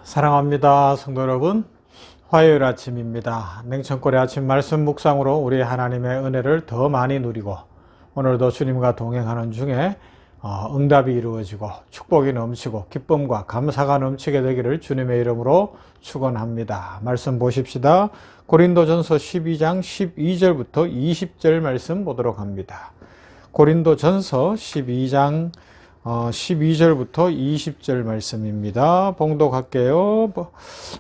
사랑합니다, 성도 여러분. 화요일 아침입니다. 냉천골의 아침 말씀 묵상으로 우리 하나님의 은혜를 더 많이 누리고 오늘도 주님과 동행하는 중에 응답이 이루어지고 축복이 넘치고 기쁨과 감사가 넘치게 되기를 주님의 이름으로 축원합니다. 말씀 보십시다. 고린도전서 12장 12절부터 20절 말씀 보도록 합니다. 고린도전서 12장 12절부터 20절 말씀입니다. 봉독할게요.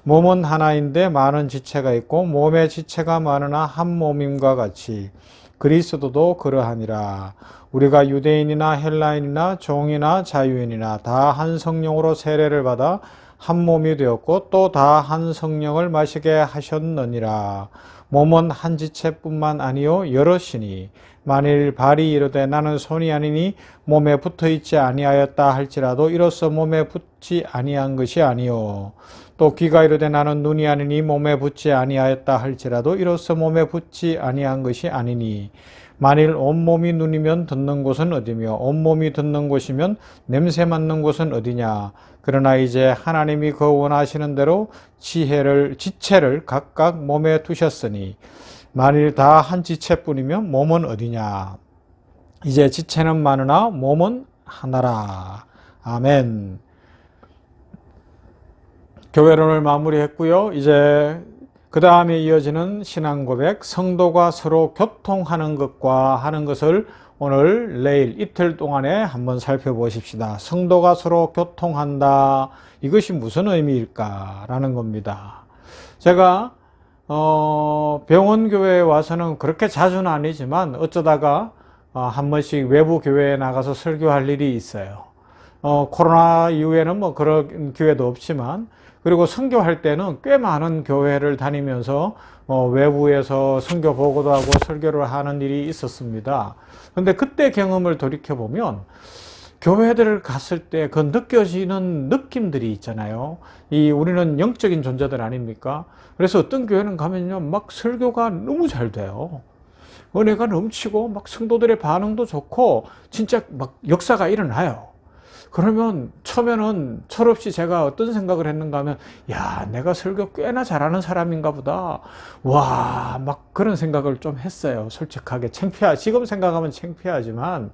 몸은 하나인데 많은 지체가 있고 몸의 지체가 많으나 한 몸임과 같이 그리스도도 그러하니라. 우리가 유대인이나 헬라인이나 종이나 자유인이나 다 한 성령으로 세례를 받아 한 몸이 되었고 또 다 한 성령을 마시게 하셨느니라. 몸은 한 지체뿐만 아니요 여럿이니 만일 발이 이르되 나는 손이 아니니 몸에 붙어있지 아니하였다 할지라도 이로써 몸에 붙지 아니한 것이 아니요 또 귀가 이르되 나는 눈이 아니니 몸에 붙지 아니하였다 할지라도 이로써 몸에 붙지 아니한 것이 아니니 만일 온몸이 눈이면 듣는 곳은 어디며 온몸이 듣는 곳이면 냄새 맡는 곳은 어디냐. 그러나 이제 하나님이 그 원하시는 대로 지체를 각각 몸에 두셨으니 만일 다 한 지체뿐이면 몸은 어디냐. 이제 지체는 많으나 몸은 하나라. 아멘. 교회론을 마무리했고요. 이제 그 다음에 이어지는 신앙 고백, 성도가 서로 교통하는 것과 하는 것을 오늘 내일 이틀 동안에 한번 살펴보십시다. 성도가 서로 교통한다. 이것이 무슨 의미일까? 라는 겁니다. 제가 병원 교회에 와서는 그렇게 자주는 아니지만 어쩌다가 한 번씩 외부 교회에 나가서 설교할 일이 있어요. 코로나 이후에는 뭐 그런 기회도 없지만, 그리고 선교할 때는 꽤 많은 교회를 다니면서 외부에서 선교 보고도 하고 설교를 하는 일이 있었습니다. 그런데 그때 경험을 돌이켜보면 교회들을 갔을 때 그 느껴지는 느낌들이 있잖아요. 우리는 영적인 존재들 아닙니까? 그래서 어떤 교회는 가면요, 막 설교가 너무 잘 돼요. 은혜가 넘치고 막 성도들의 반응도 좋고 진짜 막 역사가 일어나요. 그러면 처음에는 철없이 제가 어떤 생각을 했는가 하면, 야, 내가 설교 꽤나 잘하는 사람인가 보다. 와, 막 그런 생각을 좀 했어요. 솔직하게. 지금 생각하면 창피하지만.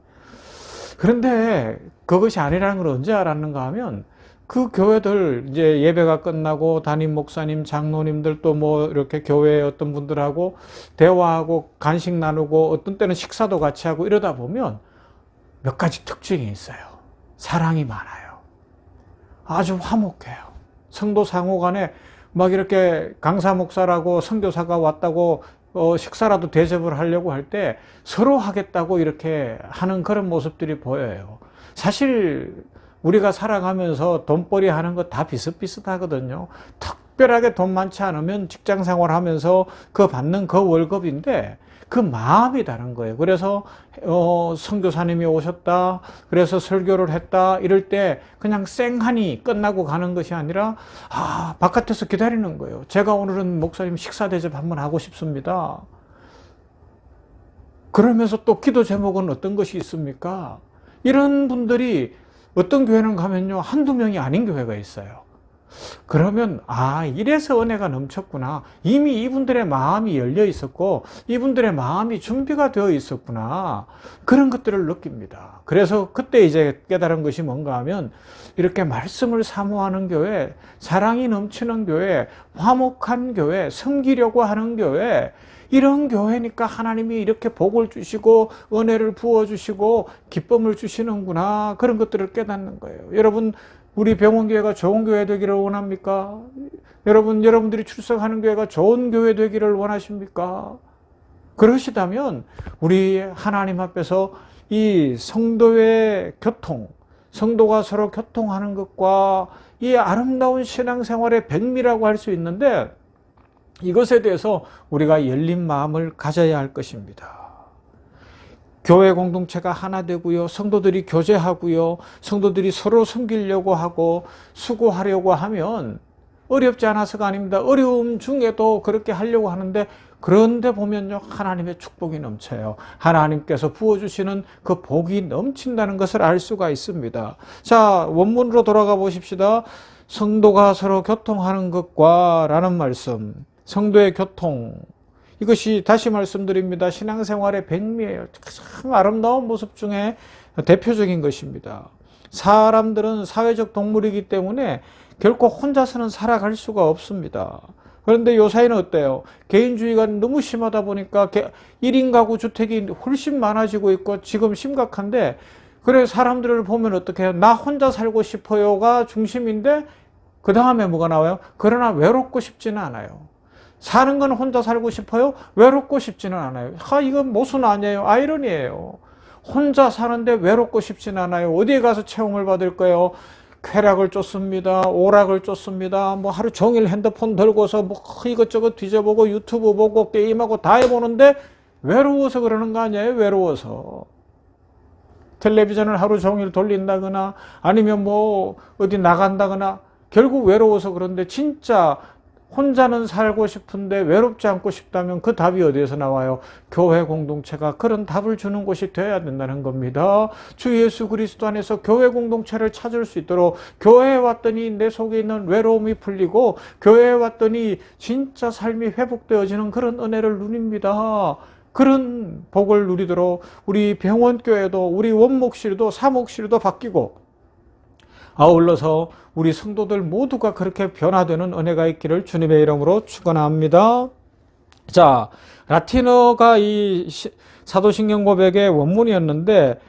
그런데 그것이 아니라는 걸 언제 알았는가 하면, 그 교회들 이제 예배가 끝나고 담임 목사님, 장로님들 또 뭐 이렇게 교회에 어떤 분들하고 대화하고 간식 나누고 어떤 때는 식사도 같이 하고 이러다 보면 몇 가지 특징이 있어요. 사랑이 많아요. 아주 화목해요. 성도 상호 간에 막 이렇게 강사 목사라고 선교사가 왔다고 식사라도 대접을 하려고 할 때 서로 하겠다고 이렇게 하는 그런 모습들이 보여요. 사실 우리가 살아가면서 돈벌이 하는 거 다 비슷비슷하거든요. 특별하게 돈 많지 않으면 직장 생활하면서 그 받는 그 월급인데 그 마음이 다른 거예요. 그래서 선교사님이 오셨다, 그래서 설교를 했다 이럴 때 그냥 쌩하니 끝나고 가는 것이 아니라 바깥에서 기다리는 거예요. 제가 오늘은 목사님 식사 대접 한번 하고 싶습니다. 그러면서 또 기도 제목은 어떤 것이 있습니까? 이런 분들이 어떤 교회는 가면요, 한두 명이 아닌 교회가 있어요. 그러면 이래서 은혜가 넘쳤구나. 이미 이분들의 마음이 열려 있었고 이분들의 마음이 준비가 되어 있었구나. 그런 것들을 느낍니다. 그래서 그때 이제 깨달은 것이 뭔가 하면, 이렇게 말씀을 사모하는 교회, 사랑이 넘치는 교회, 화목한 교회, 섬기려고 하는 교회, 이런 교회니까 하나님이 이렇게 복을 주시고 은혜를 부어주시고 기쁨을 주시는구나. 그런 것들을 깨닫는 거예요. 여러분, 우리 병원교회가 좋은 교회 되기를 원합니까? 여러분들이 출석하는 교회가 좋은 교회 되기를 원하십니까? 그러시다면 우리 하나님 앞에서 이 성도의 교통, 성도가 서로 교통하는 것과 이 아름다운 신앙생활의 백미라고 할 수 있는데, 이것에 대해서 우리가 열린 마음을 가져야 할 것입니다. 교회 공동체가 하나 되고요, 성도들이 교제하고요, 성도들이 서로 섬기려고 하고 수고하려고 하면 어렵지 않아서가 아닙니다. 어려움 중에도 그렇게 하려고 하는데, 그런데 보면요, 하나님의 축복이 넘쳐요. 하나님께서 부어주시는 그 복이 넘친다는 것을 알 수가 있습니다. 자, 원문으로 돌아가 보십시다. 성도가 서로 교통하는 것과 라는 말씀, 성도의 교통, 이것이 다시 말씀드립니다. 신앙생활의 백미예요. 참 아름다운 모습 중에 대표적인 것입니다. 사람들은 사회적 동물이기 때문에 결코 혼자서는 살아갈 수가 없습니다. 그런데 요사이는 어때요? 개인주의가 너무 심하다 보니까 1인 가구 주택이 훨씬 많아지고 있고 지금 심각한데, 그래 사람들을 보면 어떻게 해요? 나 혼자 살고 싶어요가 중심인데 그 다음에 뭐가 나와요? 그러나 외롭고 싶지는 않아요. 사는 건 혼자 살고 싶어요? 외롭고 싶지는 않아요. 이건 모순 아니에요. 아이러니예요. 혼자 사는데 외롭고 싶지는 않아요. 어디에 가서 체험을 받을 거예요? 쾌락을 쫓습니다. 오락을 쫓습니다. 뭐 하루 종일 핸드폰 들고서 뭐 이것저것 뒤져보고 유튜브 보고 게임하고 다 해보는데 외로워서 그러는 거 아니에요? 외로워서. 텔레비전을 하루 종일 돌린다거나 아니면 뭐 어디 나간다거나 결국 외로워서. 그런데 진짜 혼자는 살고 싶은데 외롭지 않고 싶다면 그 답이 어디에서 나와요? 교회 공동체가 그런 답을 주는 곳이 되어야 된다는 겁니다. 주 예수 그리스도 안에서 교회 공동체를 찾을 수 있도록, 교회에 왔더니 내 속에 있는 외로움이 풀리고 교회에 왔더니 진짜 삶이 회복되어지는 그런 은혜를 누립니다. 그런 복을 누리도록 우리 병원교회도, 우리 원목실도, 사목실도 바뀌고, 아울러서 우리 성도들 모두가 그렇게 변화되는 은혜가 있기를 주님의 이름으로 축원합니다. 자, 라틴어가 이 사도신경 고백의 원문이었는데,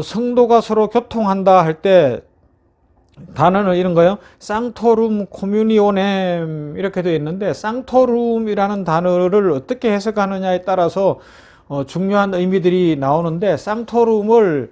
성도가 서로 교통한다 할 때 단어는 이런 거예요. 쌍토룸 코뮤니오넴 이렇게 되어 있는데, 쌍토룸이라는 단어를 어떻게 해석하느냐에 따라서 중요한 의미들이 나오는데, 쌍토룸을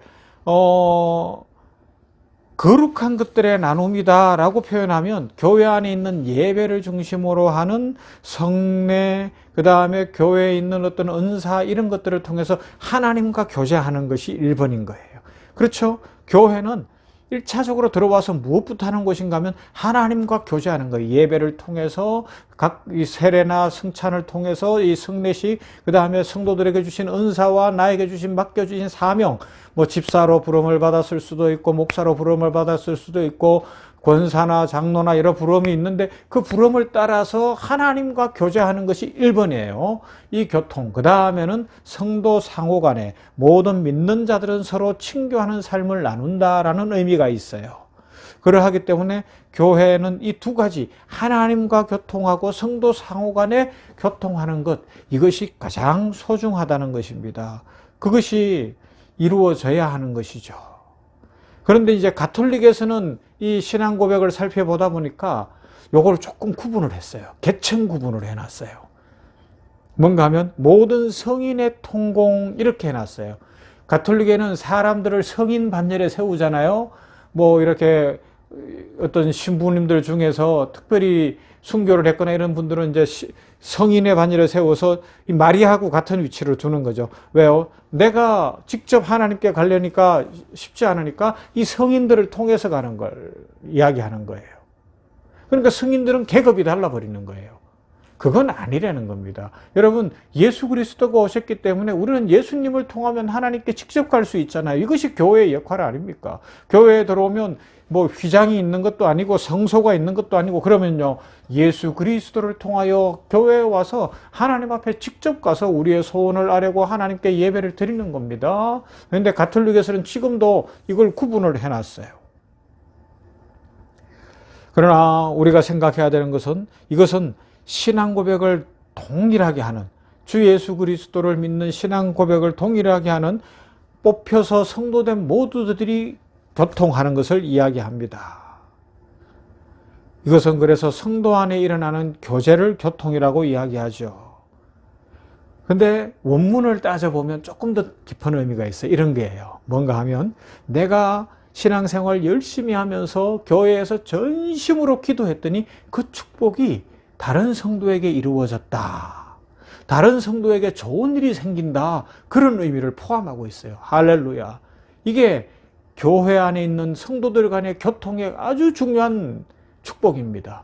거룩한 것들의 나눔이다 라고 표현하면 교회 안에 있는 예배를 중심으로 하는 성례, 그 다음에 교회에 있는 어떤 은사 이런 것들을 통해서 하나님과 교제하는 것이 1번인 거예요. 그렇죠? 교회는 1차적으로 들어와서 무엇부터 하는 것인가 하면 하나님과 교제하는 거예요. 예배를 통해서 각 이 세례나 성찬을 통해서 이 성례식, 그 다음에 성도들에게 주신 은사와 나에게 맡겨주신 사명, 뭐 집사로 부름을 받았을 수도 있고 목사로 부름을 받았을 수도 있고 권사나 장로나 여러 부름이 있는데 그 부름을 따라서 하나님과 교제하는 것이 1번이에요. 이 교통. 그 다음에는 성도 상호 간에 모든 믿는 자들은 서로 친교하는 삶을 나눈다라는 의미가 있어요. 그러하기 때문에 교회는 이 두 가지, 하나님과 교통하고 성도 상호 간에 교통하는 것, 이것이 가장 소중하다는 것입니다. 그것이 이루어져야 하는 것이죠. 그런데 이제 가톨릭에서는 이 신앙 고백을 살펴보다 보니까 요걸 조금 구분을 했어요. 계층 구분을 해놨어요. 뭔가 하면 모든 성인의 통공 이렇게 해놨어요. 가톨릭에는 사람들을 성인 반열에 세우잖아요. 뭐 이렇게 어떤 신부님들 중에서 특별히 순교를 했거나 이런 분들은 이제 성인의 반열에 세워서 이 마리아하고 같은 위치를 두는 거죠. 왜요? 내가 직접 하나님께 가려니까 쉽지 않으니까 이 성인들을 통해서 가는 걸 이야기하는 거예요. 그러니까 성인들은 계급이 달라버리는 거예요. 그건 아니라는 겁니다. 여러분, 예수 그리스도가 오셨기 때문에 우리는 예수님을 통하면 하나님께 직접 갈 수 있잖아요. 이것이 교회의 역할 아닙니까? 교회에 들어오면 뭐 휘장이 있는 것도 아니고 성소가 있는 것도 아니고, 그러면요, 예수 그리스도를 통하여 교회에 와서 하나님 앞에 직접 가서 우리의 소원을 아뢰고 하나님께 예배를 드리는 겁니다. 그런데 가톨릭에서는 지금도 이걸 구분을 해놨어요. 그러나 우리가 생각해야 되는 것은, 이것은 신앙 고백을 동일하게 하는, 주 예수 그리스도를 믿는 신앙 고백을 동일하게 하는 뽑혀서 성도된 모두들이 교통하는 것을 이야기합니다. 이것은 그래서 성도 안에 일어나는 교제를 교통이라고 이야기하죠. 근데 원문을 따져보면 조금 더 깊은 의미가 있어요. 이런 게예요. 뭔가 하면 내가 신앙생활 열심히 하면서 교회에서 전심으로 기도했더니 그 축복이 다른 성도에게 이루어졌다. 다른 성도에게 좋은 일이 생긴다. 그런 의미를 포함하고 있어요. 할렐루야. 이게 교회 안에 있는 성도들 간의 교통의 아주 중요한 축복입니다.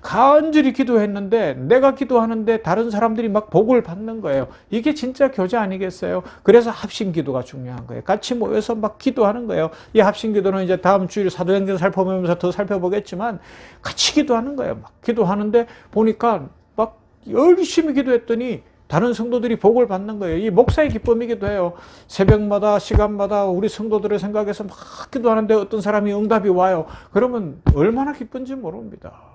간절히 기도했는데 내가 기도하는데 다른 사람들이 막 복을 받는 거예요. 이게 진짜 교제 아니겠어요? 그래서 합심 기도가 중요한 거예요. 같이 모여서 막 기도하는 거예요. 이 합심 기도는 이제 다음 주일 사도행전 살펴보면서 더 살펴보겠지만 같이 기도하는 거예요. 막 기도하는데 보니까 막 열심히 기도했더니 다른 성도들이 복을 받는 거예요. 이 목사의 기쁨이기도 해요. 새벽마다 시간마다 우리 성도들을 생각해서 막 기도하는데 어떤 사람이 응답이 와요. 그러면 얼마나 기쁜지 모릅니다.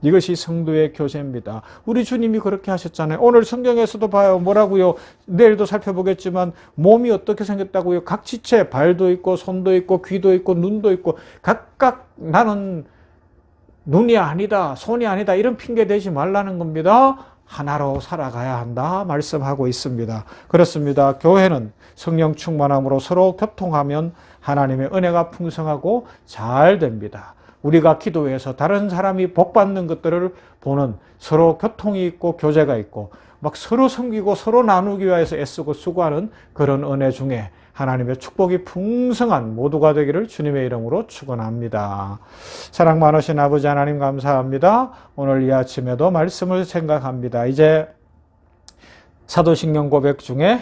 이것이 성도의 교제입니다. 우리 주님이 그렇게 하셨잖아요. 오늘 성경에서도 봐요. 뭐라고요? 내일도 살펴보겠지만 몸이 어떻게 생겼다고요? 각 지체, 발도 있고 손도 있고 귀도 있고 눈도 있고 각각 나는 눈이 아니다, 손이 아니다 이런 핑계 대지 말라는 겁니다. 하나로 살아가야 한다 말씀하고 있습니다. 그렇습니다. 교회는 성령 충만함으로 서로 교통하면 하나님의 은혜가 풍성하고 잘 됩니다. 우리가 기도해서 다른 사람이 복받는 것들을 보는 서로 교통이 있고 교제가 있고 막 서로 섬기고 서로 나누기 위해서 애쓰고 수고하는 그런 은혜 중에 하나님의 축복이 풍성한 모두가 되기를 주님의 이름으로 축원합니다. 사랑 많으신 아버지 하나님 감사합니다. 오늘 이 아침에도 말씀을 생각합니다. 이제 사도신경 고백 중에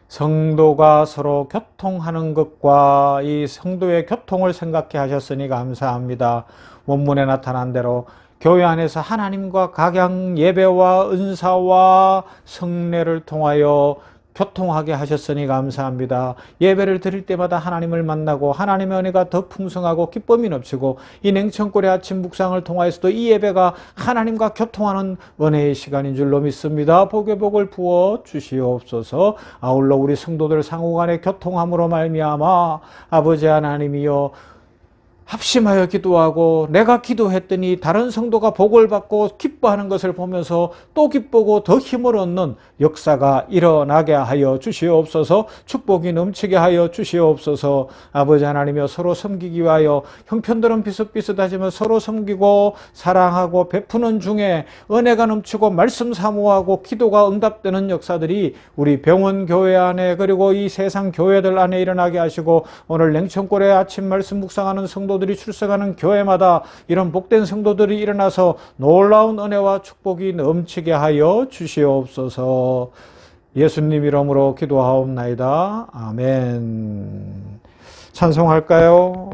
성도가 서로 교통하는 것과 이 성도의 교통을 생각해 하셨으니 감사합니다. 원문에 나타난 대로 교회 안에서 하나님과 각양 예배와 은사와 성례를 통하여 교통하게 하셨으니 감사합니다. 예배를 드릴 때마다 하나님을 만나고 하나님의 은혜가 더 풍성하고 기쁨이 넘치고 이 냉천골의 아침 묵상을 통하여서도 이 예배가 하나님과 교통하는 은혜의 시간인 줄로 믿습니다. 복의 복을 부어 주시옵소서. 아울러 우리 성도들 상호간의 교통함으로 말미암아 아버지 하나님이여 합심하여 기도하고 내가 기도했더니 다른 성도가 복을 받고 기뻐하는 것을 보면서 또 기쁘고 더 힘을 얻는 역사가 일어나게 하여 주시옵소서. 축복이 넘치게 하여 주시옵소서. 아버지 하나님이여 서로 섬기기 위하여 형편들은 비슷비슷하지만 서로 섬기고 사랑하고 베푸는 중에 은혜가 넘치고 말씀 사모하고 기도가 응답되는 역사들이 우리 병원 교회 안에 그리고 이 세상 교회들 안에 일어나게 하시고 오늘 냉천골의 아침 말씀 묵상하는 성도 들이 출석하는 교회마다 이런 복된 성도들이 일어나서 놀라운 은혜와 축복이 넘치게 하여 주시옵소서. 예수님 이름으로 기도하옵나이다. 아멘. 찬송할까요?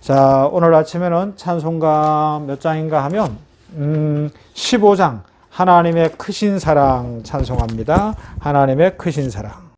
자, 오늘 아침에는 찬송가 몇 장인가 하면 15장 하나님의 크신 사랑 찬송합니다. 하나님의 크신 사랑.